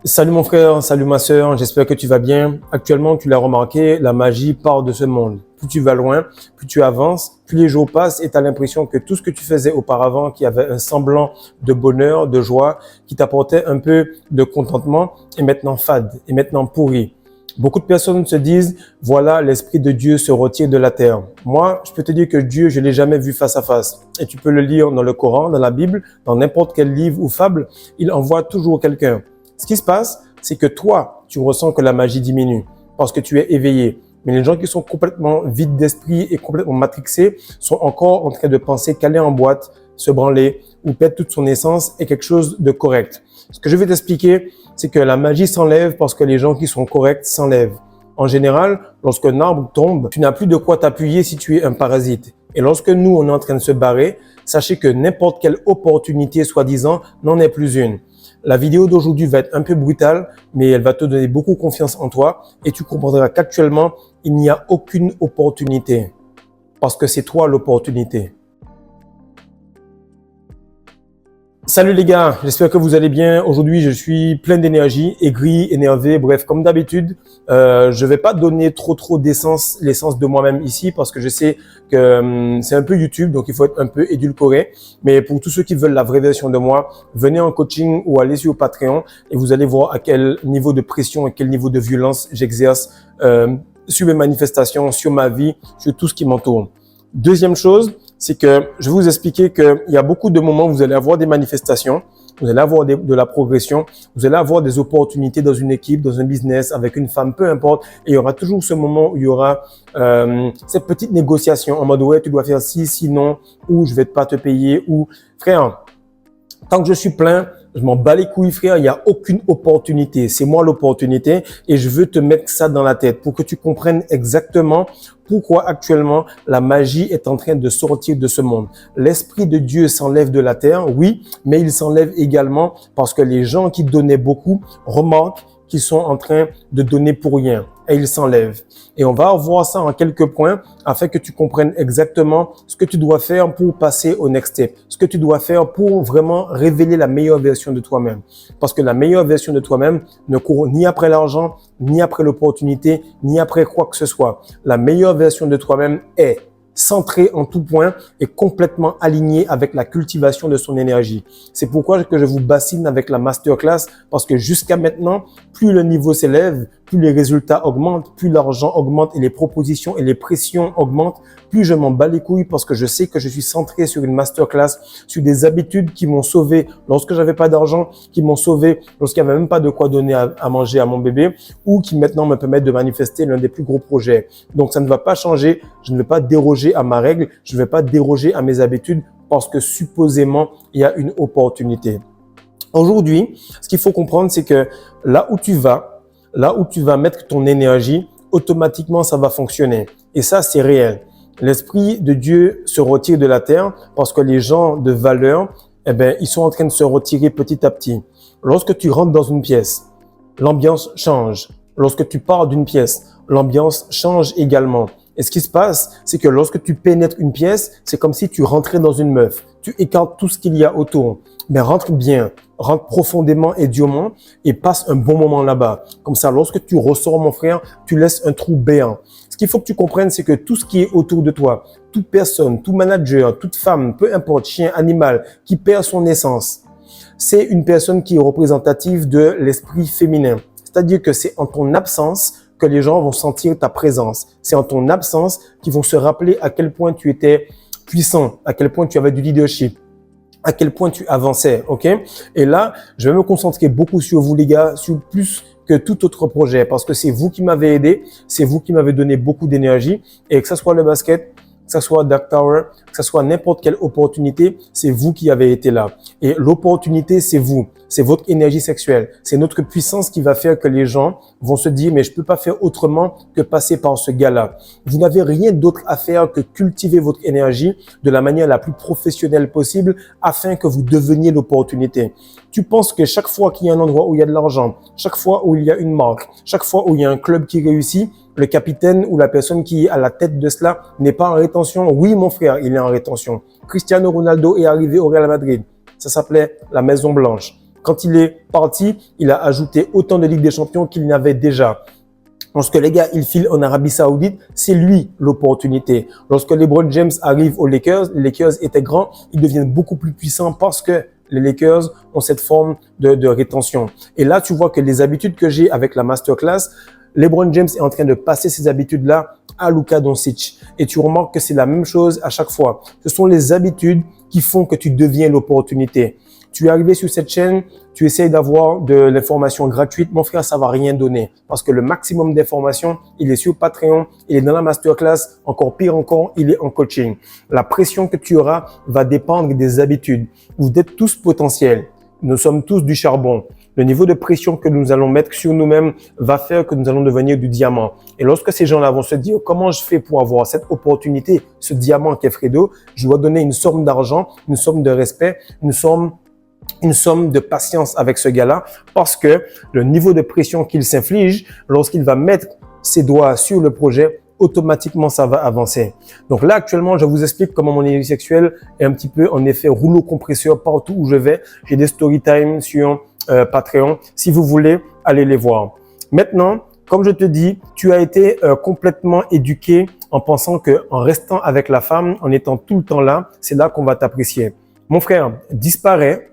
Salut mon frère, salut ma sœur, j'espère que tu vas bien. Actuellement, tu l'as remarqué, la magie part de ce monde. Plus tu vas loin, plus tu avances, plus les jours passent et tu as l'impression que tout ce que tu faisais auparavant, qui avait un semblant de bonheur, de joie, qui t'apportait un peu de contentement, est maintenant fade, est maintenant pourri. Beaucoup de personnes se disent, voilà, l'Esprit de Dieu se retire de la terre. Moi, je peux te dire que Dieu, je l'ai jamais vu face à face. Et tu peux le lire dans le Coran, dans la Bible, dans n'importe quel livre ou fable, il envoie toujours quelqu'un. Ce qui se passe, c'est que toi, tu ressens que la magie diminue parce que tu es éveillé. Mais les gens qui sont complètement vides d'esprit et complètement matrixés sont encore en train de penser qu'aller en boîte, se branler ou perdre toute son essence est quelque chose de correct. Ce que je vais t'expliquer, c'est que la magie s'enlève parce que les gens qui sont corrects s'enlèvent. En général, lorsqu'un arbre tombe, tu n'as plus de quoi t'appuyer si tu es un parasite. Et lorsque nous, on est en train de se barrer, sachez que n'importe quelle opportunité, soi-disant, n'en est plus une. La vidéo d'aujourd'hui va être un peu brutale, mais elle va te donner beaucoup confiance en toi et tu comprendras qu'actuellement, il n'y a aucune opportunité parce que c'est toi l'opportunité. Salut les gars, j'espère que vous allez bien. Aujourd'hui, je suis plein d'énergie, aigri, énervé, bref, comme d'habitude. Je vais pas donner trop l'essence de moi-même ici parce que je sais que c'est un peu YouTube, donc il faut être un peu édulcoré. Mais pour tous ceux qui veulent la vraie version de moi, venez en coaching ou allez sur Patreon et vous allez voir à quel niveau de pression et quel niveau de violence j'exerce sur mes manifestations, sur ma vie, sur tout ce qui m'entoure. Deuxième chose, c'est que je vais vous expliquer qu'il y a beaucoup de moments où vous allez avoir des manifestations, vous allez avoir de la progression, vous allez avoir des opportunités dans une équipe, dans un business, avec une femme, peu importe. Et il y aura toujours ce moment où il y aura cette petite négociation en mode « ouais, tu dois faire ci, sinon, ou je vais pas te payer, ou… » Frère, tant que je suis plein, je m'en bats les couilles, frère. Il n'y a aucune opportunité. C'est moi l'opportunité et je veux te mettre ça dans la tête pour que tu comprennes exactement pourquoi actuellement la magie est en train de sortir de ce monde. L'Esprit de Dieu s'enlève de la terre, oui, mais il s'enlève également parce que les gens qui donnaient beaucoup remarquent qu'ils sont en train de donner pour rien et ils s'enlèvent. Et on va voir ça en quelques points afin que tu comprennes exactement ce que tu dois faire pour passer au next step, ce que tu dois faire pour vraiment révéler la meilleure version de toi-même. Parce que la meilleure version de toi-même ne court ni après l'argent, ni après l'opportunité, ni après quoi que ce soit. La meilleure version de toi-même est centré en tout point et complètement aligné avec la cultivation de son énergie. C'est pourquoi que je vous bassine avec la masterclass parce que jusqu'à maintenant, plus le niveau s'élève, plus les résultats augmentent, plus l'argent augmente et les propositions et les pressions augmentent, plus je m'en bats les couilles parce que je sais que je suis centré sur une masterclass, sur des habitudes qui m'ont sauvé lorsque j'avais pas d'argent, qui m'ont sauvé lorsqu'il n'y avait même pas de quoi donner à manger à mon bébé ou qui maintenant me permettent de manifester l'un des plus gros projets. Donc ça ne va pas changer, je ne vais pas déroger à ma règle, je ne vais pas déroger à mes habitudes parce que supposément il y a une opportunité. Aujourd'hui, ce qu'il faut comprendre, c'est que là où tu vas mettre ton énergie, automatiquement, ça va fonctionner. Et ça, c'est réel. L'Esprit de Dieu se retire de la terre parce que les gens de valeur, ils sont en train de se retirer petit à petit. Lorsque tu rentres dans une pièce, l'ambiance change. Lorsque tu pars d'une pièce, l'ambiance change également. Et ce qui se passe, c'est que lorsque tu pénètres une pièce, c'est comme si tu rentrais dans une meuf. Tu écartes tout ce qu'il y a autour. Mais rentre bien, rentre profondément et durement et passe un bon moment là-bas. Comme ça, lorsque tu ressors, mon frère, tu laisses un trou béant. Ce qu'il faut que tu comprennes, c'est que tout ce qui est autour de toi, toute personne, tout manager, toute femme, peu importe, chien, animal, qui perd son essence, c'est une personne qui est représentative de l'esprit féminin. C'est-à-dire que c'est en ton absence que les gens vont sentir ta présence. C'est en ton absence qu'ils vont se rappeler à quel point tu étais puissant, à quel point tu avais du leadership, à quel point tu avançais, ok? Et là, je vais me concentrer beaucoup sur vous, les gars, sur plus que tout autre projet, parce que c'est vous qui m'avez aidé, c'est vous qui m'avez donné beaucoup d'énergie, et que ça soit le basket, que ce soit Dark Tower, que ce soit n'importe quelle opportunité, c'est vous qui avez été là. Et l'opportunité, c'est vous. C'est votre énergie sexuelle. C'est notre puissance qui va faire que les gens vont se dire « mais je peux pas faire autrement que passer par ce gars-là ». Vous n'avez rien d'autre à faire que cultiver votre énergie de la manière la plus professionnelle possible afin que vous deveniez l'opportunité. Tu penses que chaque fois qu'il y a un endroit où il y a de l'argent, chaque fois où il y a une marque, chaque fois où il y a un club qui réussit, le capitaine ou la personne qui est à la tête de cela n'est pas en rétention? Oui, mon frère, il est en rétention. Cristiano Ronaldo est arrivé au Real Madrid. Ça s'appelait la Maison Blanche. Quand il est parti, il a ajouté autant de Ligue des Champions qu'il n'avait déjà. Lorsque les gars, ils filent en Arabie Saoudite, c'est lui l'opportunité. Lorsque LeBron James arrive aux Lakers, les Lakers étaient grands, ils deviennent beaucoup plus puissants parce que les Lakers ont cette forme de rétention. Et là, tu vois que les habitudes que j'ai avec la masterclass, LeBron James est en train de passer ces habitudes-là à Luka Doncic. Et tu remarques que c'est la même chose à chaque fois. Ce sont les habitudes qui font que tu deviens l'opportunité. Tu es arrivé sur cette chaîne, tu essayes d'avoir de l'information gratuite. Mon frère, ça va rien donner parce que le maximum d'informations, il est sur Patreon, il est dans la masterclass, encore pire encore, il est en coaching. La pression que tu auras va dépendre des habitudes. Vous êtes tous potentiels. Nous sommes tous du charbon. Le niveau de pression que nous allons mettre sur nous-mêmes va faire que nous allons devenir du diamant. Et lorsque ces gens-là vont se dire comment je fais pour avoir cette opportunité, ce diamant qui est Fredo, je dois donner une somme d'argent, une somme de respect, une somme de patience avec ce gars-là parce que le niveau de pression qu'il s'inflige lorsqu'il va mettre ses doigts sur le projet, automatiquement, ça va avancer. Donc là, actuellement, je vous explique comment mon énergie sexuelle est un petit peu en effet rouleau compresseur partout où je vais. J'ai des story time sur Patreon. Si vous voulez, allez les voir. Maintenant, comme je te dis, tu as été complètement éduqué en pensant que en restant avec la femme, en étant tout le temps là, c'est là qu'on va t'apprécier. Mon frère, disparaît.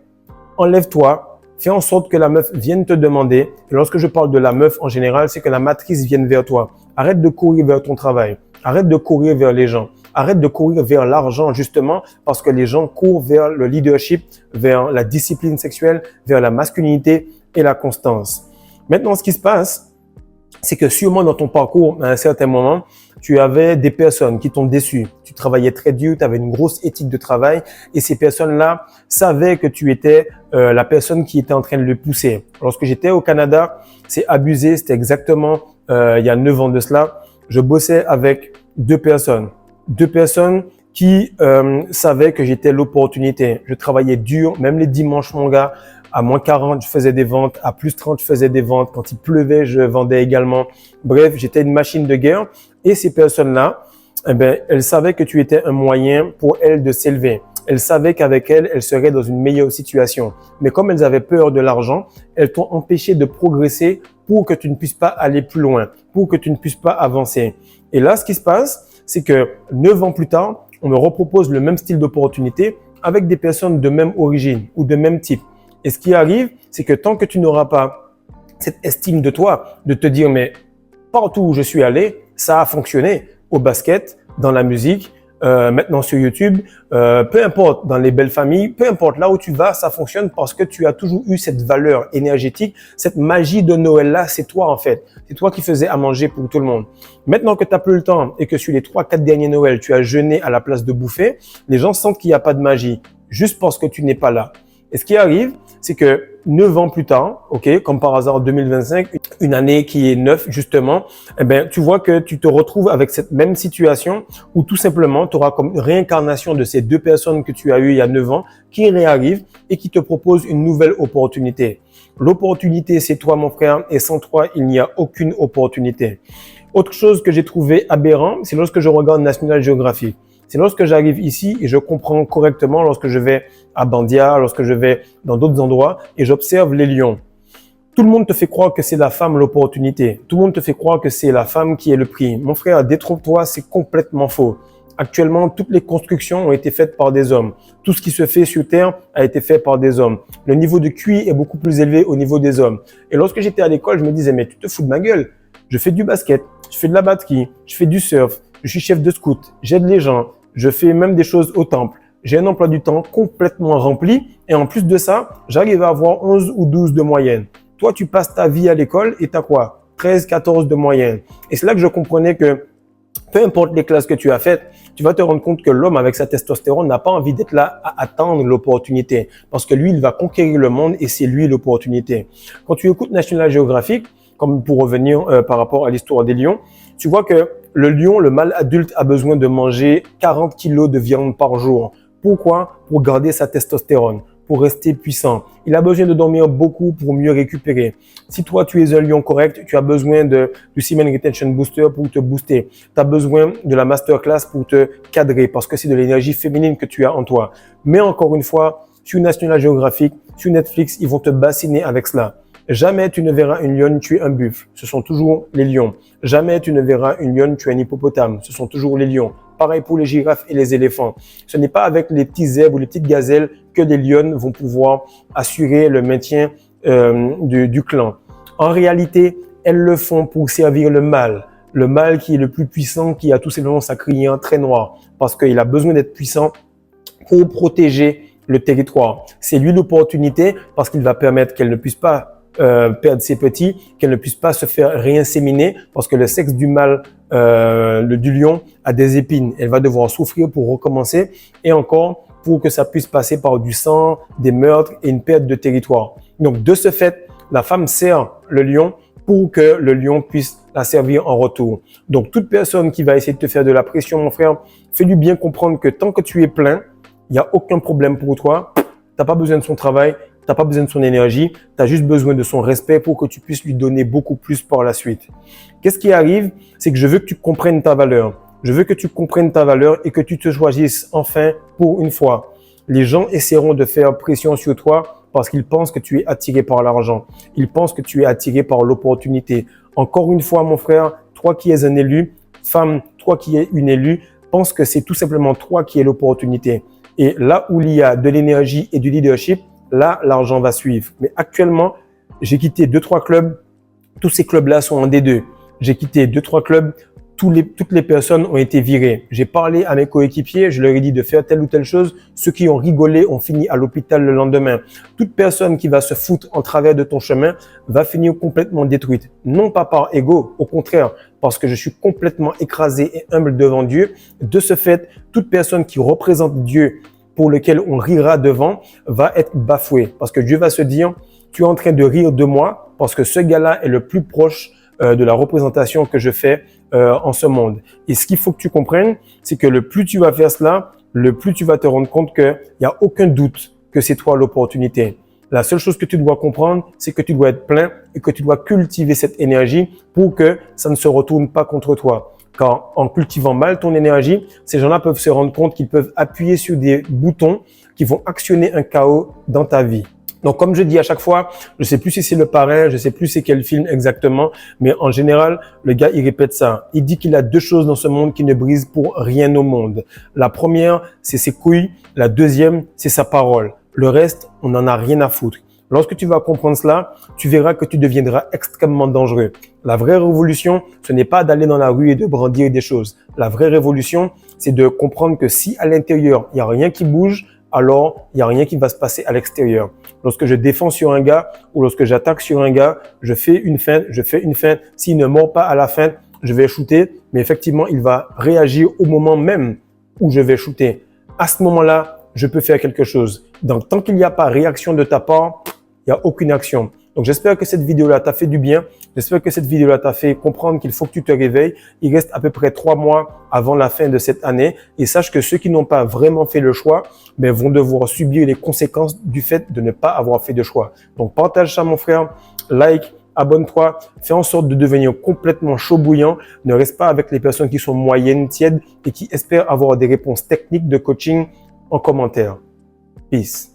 Enlève-toi, fais en sorte que la meuf vienne te demander. Et lorsque je parle de la meuf en général, c'est que la matrice vienne vers toi. Arrête de courir vers ton travail. Arrête de courir vers les gens. Arrête de courir vers l'argent justement parce que les gens courent vers le leadership, vers la discipline sexuelle, vers la masculinité et la constance. Maintenant, ce qui se passe, c'est que sûrement dans ton parcours, à un certain moment, tu avais des personnes qui t'ont déçu. Tu travaillais très dur, tu avais une grosse éthique de travail et ces personnes-là savaient que tu étais la personne qui était en train de le pousser. Lorsque j'étais au Canada, c'est abusé, c'était exactement il y a 9 ans de cela. Je bossais avec deux personnes qui savaient que j'étais l'opportunité. Je travaillais dur, même les dimanches, mon gars. À moins 40, je faisais des ventes. À plus 30, je faisais des ventes. Quand il pleuvait, je vendais également. Bref, j'étais une machine de guerre. Et ces personnes-là, eh ben, elles savaient que tu étais un moyen pour elles de s'élever. Elles savaient qu'avec elles, elles seraient dans une meilleure situation. Mais comme elles avaient peur de l'argent, elles t'ont empêché de progresser pour que tu ne puisses pas aller plus loin, pour que tu ne puisses pas avancer. Et là, ce qui se passe, c'est que 9 ans plus tard, on me repropose le même style d'opportunité avec des personnes de même origine ou de même type. Et ce qui arrive, c'est que tant que tu n'auras pas cette estime de toi, de te dire, mais partout où je suis allé, ça a fonctionné. Au basket, dans la musique, maintenant sur YouTube, peu importe, dans les belles familles, peu importe là où tu vas, ça fonctionne parce que tu as toujours eu cette valeur énergétique, cette magie de Noël-là, c'est toi en fait. C'est toi qui faisais à manger pour tout le monde. Maintenant que tu n'as plus le temps et que sur les 3-4 derniers Noëls, tu as jeûné à la place de bouffer, les gens sentent qu'il n'y a pas de magie, juste parce que tu n'es pas là. Et ce qui arrive, c'est que 9 ans plus tard, ok, comme par hasard 2025, une année qui est neuve justement, eh ben, tu vois que tu te retrouves avec cette même situation où tout simplement, tu auras comme une réincarnation de ces deux personnes que tu as eues il y a 9 ans qui réarrivent et qui te proposent une nouvelle opportunité. L'opportunité, c'est toi, mon frère, et sans toi, il n'y a aucune opportunité. Autre chose que j'ai trouvé aberrant, c'est lorsque je regarde National Geographic. C'est lorsque j'arrive ici et je comprends correctement lorsque je vais à Bandia, lorsque je vais dans d'autres endroits et j'observe les lions. Tout le monde te fait croire que c'est la femme l'opportunité. Tout le monde te fait croire que c'est la femme qui est le prix. Mon frère, détrompe-toi, c'est complètement faux. Actuellement, toutes les constructions ont été faites par des hommes. Tout ce qui se fait sur Terre a été fait par des hommes. Le niveau de QI est beaucoup plus élevé au niveau des hommes. Et lorsque j'étais à l'école, je me disais, mais tu te fous de ma gueule. Je fais du basket, je fais de la batterie, je fais du surf, je suis chef de scout, j'aide les gens. Je fais même des choses au temple. J'ai un emploi du temps complètement rempli et en plus de ça, j'arrive à avoir 11 ou 12 de moyenne. Toi, tu passes ta vie à l'école et tu as quoi? 13, 14 de moyenne. Et c'est là que je comprenais que peu importe les classes que tu as faites, tu vas te rendre compte que l'homme avec sa testostérone n'a pas envie d'être là à attendre l'opportunité parce que lui, il va conquérir le monde et c'est lui l'opportunité. Quand tu écoutes National Geographic, comme pour revenir par rapport à l'histoire des lions, tu vois que le lion, le mâle adulte, a besoin de manger 40 kilos de viande par jour. Pourquoi? Pour garder sa testostérone, pour rester puissant. Il a besoin de dormir beaucoup pour mieux récupérer. Si toi, tu es un lion correct, tu as besoin du Semen Retention Booster pour te booster. Tu as besoin de la Masterclass pour te cadrer parce que c'est de l'énergie féminine que tu as en toi. Mais encore une fois, sur National Geographic, sur Netflix, ils vont te bassiner avec cela. Jamais tu ne verras une lionne tuer un buffle. Ce sont toujours les lions. Jamais tu ne verras une lionne tuer un hippopotame. Ce sont toujours les lions. Pareil pour les girafes et les éléphants. Ce n'est pas avec les petits zèbres ou les petites gazelles que les lionnes vont pouvoir assurer le maintien du clan. En réalité, elles le font pour servir le mâle. Le mâle qui est le plus puissant, qui a tout simplement sa crinière très noire. Parce qu'il a besoin d'être puissant pour protéger le territoire. C'est lui l'opportunité parce qu'il va permettre qu'elle ne puisse pas perdre ses petits, qu'elle ne puisse pas se faire réinséminer parce que le sexe du mâle, du lion, a des épines. Elle va devoir souffrir pour recommencer et encore pour que ça puisse passer par du sang, des meurtres et une perte de territoire. Donc, de ce fait, la femme sert le lion pour que le lion puisse la servir en retour. Donc, toute personne qui va essayer de te faire de la pression, mon frère, fais-lui bien comprendre que tant que tu es plein, il n'y a aucun problème pour toi. Tu n'as pas besoin de son travail, tu n'as pas besoin de son énergie, tu as juste besoin de son respect pour que tu puisses lui donner beaucoup plus par la suite. Qu'est-ce qui arrive? C'est que je veux que tu comprennes ta valeur. Je veux que tu comprennes ta valeur et que tu te choisisses enfin pour une fois. Les gens essaieront de faire pression sur toi parce qu'ils pensent que tu es attiré par l'argent. Ils pensent que tu es attiré par l'opportunité. Encore une fois, mon frère, toi qui es un élu, femme, toi qui es une élue, pense que c'est tout simplement toi qui es l'opportunité. Et là où il y a de l'énergie et du leadership, là, l'argent va suivre. Mais actuellement, j'ai quitté 2-3 clubs. Tous ces clubs-là sont en D2. J'ai quitté 2-3 clubs. Toutes les personnes ont été virées. J'ai parlé à mes coéquipiers, je leur ai dit de faire telle ou telle chose. Ceux qui ont rigolé ont fini à l'hôpital le lendemain. Toute personne qui va se foutre en travers de ton chemin va finir complètement détruite. Non pas par ego, au contraire, parce que je suis complètement écrasé et humble devant Dieu. De ce fait, toute personne qui représente Dieu, pour lequel on rira devant, va être bafouée. Parce que Dieu va se dire, tu es en train de rire de moi parce que ce gars-là est le plus proche de la représentation que je fais en ce monde. Et ce qu'il faut que tu comprennes, c'est que le plus tu vas faire cela, le plus tu vas te rendre compte qu'il n'y a aucun doute que c'est toi l'opportunité. La seule chose que tu dois comprendre, c'est que tu dois être plein et que tu dois cultiver cette énergie pour que ça ne se retourne pas contre toi. Car en cultivant mal ton énergie, ces gens-là peuvent se rendre compte qu'ils peuvent appuyer sur des boutons qui vont actionner un chaos dans ta vie. Donc, comme je dis à chaque fois, je sais plus si c'est Le Parrain, je sais plus c'est quel film exactement, mais en général, le gars, il répète ça. Il dit qu'il a 2 choses dans ce monde qui ne brisent pour rien au monde. La première, c'est ses couilles. La deuxième, c'est sa parole. Le reste, on n'en a rien à foutre. Lorsque tu vas comprendre cela, tu verras que tu deviendras extrêmement dangereux. La vraie révolution, ce n'est pas d'aller dans la rue et de brandir des choses. La vraie révolution, c'est de comprendre que si à l'intérieur, il n'y a rien qui bouge, alors il n'y a rien qui va se passer à l'extérieur. Lorsque je défends sur un gars ou lorsque j'attaque sur un gars, je fais une feinte. S'il ne mord pas à la feinte, je vais shooter. Mais effectivement, il va réagir au moment même où je vais shooter. À ce moment-là, je peux faire quelque chose. Donc, tant qu'il n'y a pas réaction de ta part, il n'y a aucune action. Donc, j'espère que cette vidéo-là t'a fait du bien. J'espère que cette vidéo-là t'a fait comprendre qu'il faut que tu te réveilles. Il reste à peu près 3 mois avant la fin de cette année. Et sache que ceux qui n'ont pas vraiment fait le choix, vont devoir subir les conséquences du fait de ne pas avoir fait de choix. Donc, partage ça, mon frère. Like, abonne-toi. Fais en sorte de devenir complètement chaud bouillant. Ne reste pas avec les personnes qui sont moyennes, tièdes et qui espèrent avoir des réponses techniques de coaching en commentaire. Peace.